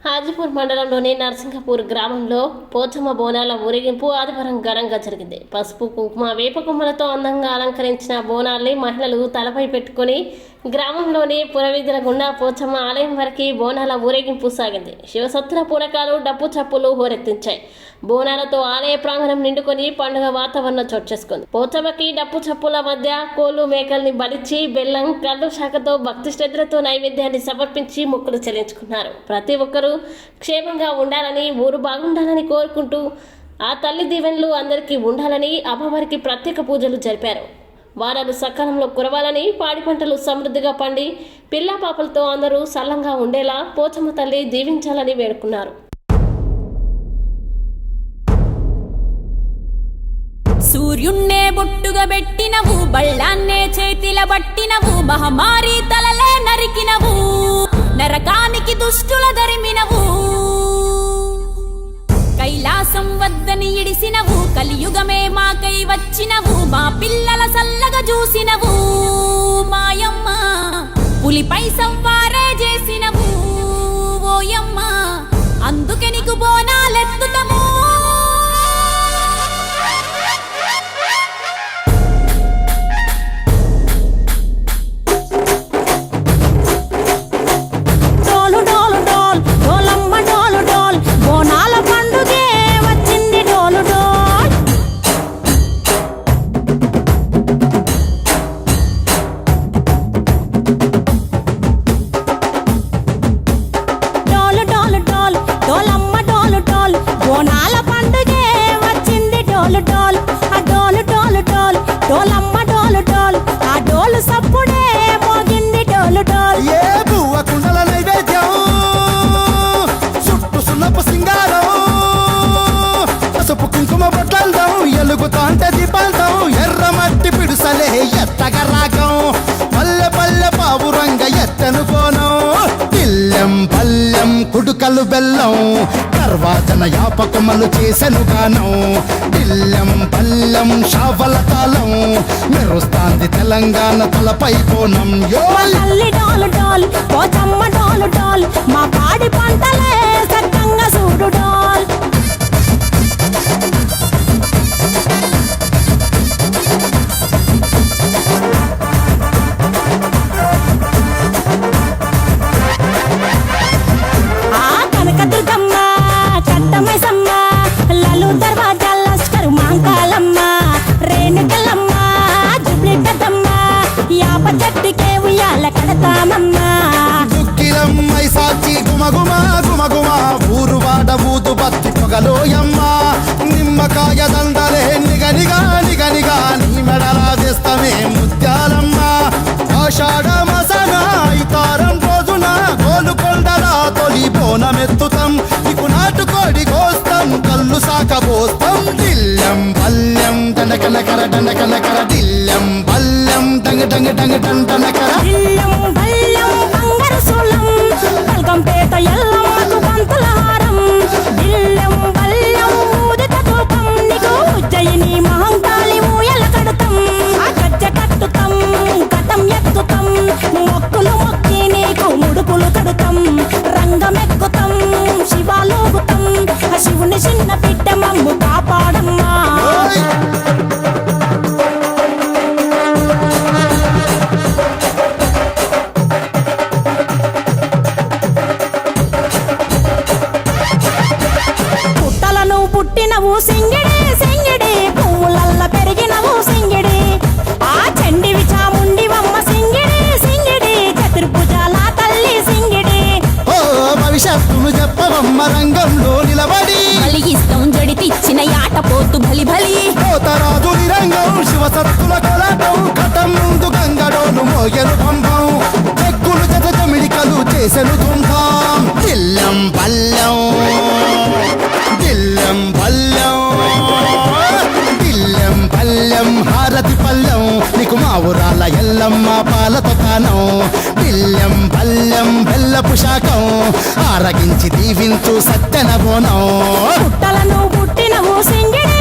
హాజీపూర్ మండలంలోని నర్సింగపూర్ గ్రామంలో పోచమ్మ బోనాల ఊరేగింపు ఆదివారం ఘనంగా జరిగింది. పసుపు, కుంకుమ, వేప కొమ్మలతో అందంగా అలంకరించిన బోనాల్ని మహిళలు తలపై పెట్టుకుని గ్రామంలోని పురవీధుల గుండా పోచమ్మ ఆలయం వరకు బోనాల ఊరేగింపు సాగింది. శివసత్తుల పూనకాలు, డప్పు చప్పులు హోరెత్తించాయి. బోనాలతో ఆలయ ప్రాంగణం నిండుకొని పండుగ వాతావరణం చోటు చేసుకుంది. పోచమ్మకి డప్పు చప్పుల మధ్య కోళ్లు, మేకల్ని బలిచ్చి బెల్లం, కళ్ళు శాఖతో భక్తి శ్రద్ధలతో నైవేద్యాన్ని సమర్పించి మొక్కులు చెల్లించుకున్నారు. ప్రతి ఒక్కరూ క్షేమంగా ఉండాలని, ఊరు బాగుండాలని కోరుకుంటూ ఆ తల్లి దీవెనలు అందరికీ ఉండాలని అమ్మవారికి ప్రత్యేక పూజలు జరిపారు. వారాలు సకాలంలో కురవాలని, పాడి పంటలు సమృద్ధిగా పండి పిల్లా పాపలతో అందరూ సల్లంగా ఉండేలా పోచమ్మ తల్లి దీవించాలని వేడుకున్నారు. సూర్యున్నే బొట్టుగా పెట్టినవు, బళ్ళాన్నే చేతిల బట్టినవు, మహమారి తలలే నరికినవు, నరకానికి దుష్టుల దరిమినవు, కైలాసం వద్దని ఇడిసినవు, కలియుగమే మాకై వచ్చినవు, మా పిల్లల సల్లగా చూసినవు, మాయమ్మ పులిపై సవ్వారే చేసినవు, ఓయమ్మ అందుకే నీకు బోనాలెత్తుతము. ఎలుగుతాంటే దీపాలతం ఎర్రమట్టి పిడుసలే ఎత్తగ రాగం, పల్లె పల్లె పావురంగ ఎత్తను కోనం, పిల్లెం పల్లెం కుడుకలు బెల్లం, తర్వాతన యాపకమలు చేసెను గానం, పిల్లెం పల్లెం షావల తాళం, మెరుస్తాంది తెలంగాణ తలపై కోనం. మా పాడి పంటలే సక్కంగా చూడు డాల్. దుక్కిలమ్మై సాచి గుమగుమ గుమగుమ, ఊరు వాడ ఊదు బత్తి పొగలోయమ్మ, నిమ్మకాయ దండలే నిగనిగా నిగనిగా, నీ మెడలా తెస్తమే ముత్యాలమ్మ, ఆషాఢ మసన ఇతారం రోజున గోలుకొండలా తొలి బోనమెత్తుతాం, నీకు నాటుకోడి కోస్తాం, కళ్ళు సాకబోస్తాం, దిల్లెం పల్లెం దండకనకర దండకనకర, దిల్లెం పల్లెం డంగ డంగ డంగ డండనకర, పేట ఎల్లమ్మకు పంతుల హారం, దిల్లెం బల్లెం ఊదిత తూపం, నీకు ఉజ్జయిని మహంకాళి ఊయల కడుతాం, గజ్జ కట్టుతాం, కటం ఎత్తుతాం, మొక్కులు మొక్కి నీకు ముడుపులు కడుతాం, రంగమెక్కుతాం, శివాలోగుతాం, శివుని చిన్న బిడ్డ మమ్ము కాపాడమ్మా. పుట్టినవు సింగిడి సింగిడి, పువ్వులల్ల పెరిగినవు సింగిడి, ఆ చండివి చాముండివమ్మ సింగిడి సింగిడి, చతుర్భుజాల తల్లి సింగిడి. ఓ భవిష్యత్తును చెప్పవమ్మ రంగంలో నిలబడి, బలిగిస్తాం జడితిచ్చిన యాట పోతు బలి బలి, పోతరాజు నిరంగం శివసత్తుల కొలాటం, కటం ముందు గంగడోను మోయను పంపం, చెక్కులు జత జమిడికలు చేసెను తుంటాం, దిల్లెం పల్లెం దిల్లెం పల్లెం దిల్లెం పల్లెం హారతి పల్లెం, నీకు మా ఊరాల ఎల్లమ్మ పాలతో కానం, దిల్లెం పల్లెం బెల్లపు శాఖం, ఆరగించి దీవించు సత్యన బోనం. పుట్టలను పుట్టినవు సింగిడి